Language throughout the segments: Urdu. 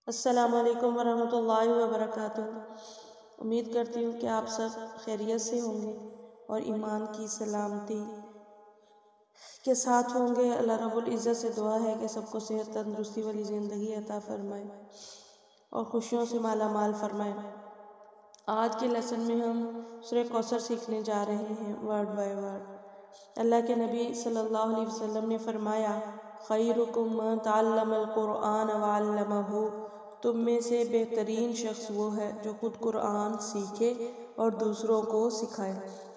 السلام علیکم ورحمۃ اللہ وبرکاتہ۔ امید کرتی ہوں کہ آپ سب خیریت سے ہوں گے اور ایمان کی سلامتی کے ساتھ ہوں گے۔ اللہ رب العزت سے دعا ہے کہ سب کو صحت تندرستی والی زندگی عطا فرمائے اور خوشیوں سے مالا مال فرمائے۔ آج کے لیسن میں ہم سورہ کوثر سیکھنے جا رہے ہیں ورڈ بائی ورڈ۔ اللہ کے نبی صلی اللہ علیہ وسلم نے فرمایا، خیرکم من تعلم القرآن وعلمہ، تم میں سے بہترین شخص وہ ہے جو خود قرآن سیکھے اور دوسروں کو سکھائے۔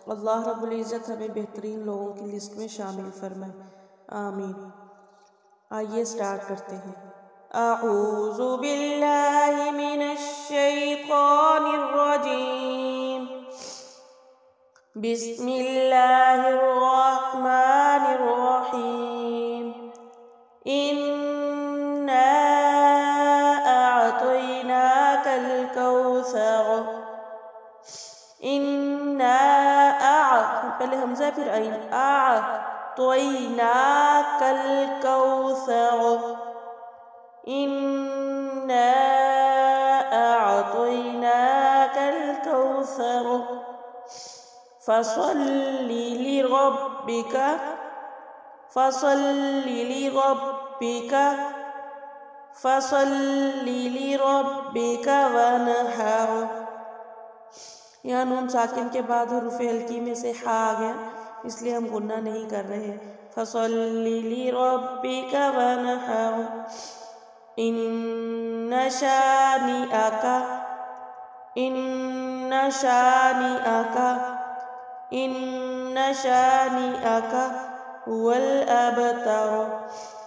اللہ رب العزت ہمیں بہترین لوگوں کی لسٹ میں شامل فرمائے، آمین۔ آئیے سٹارٹ کرتے ہیں۔ اعوذ باللہ من الشیطان الرجیم، بسم اللہ الرحمن الرحیم۔ اِنَّا أعطيناك الكوثر، پہلے حمزہ پھر عین، أعطيناك الكوثر، إنا أعطيناك الكوثر، فصل لربك وانحر۔ یہاں نون ساکن کے بعد حروف ہلکی میں سے ہا آ گیا، اس لیے ہم غنہ نہیں کر رہے۔ فصل لربك وانحر، ان شانئك هو الابتر۔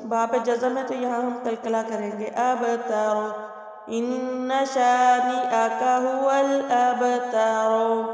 با پہ جزم ہے تو یہاں ہم کلکلا کریں گے، ابتر، ان شانئك هو الابتر۔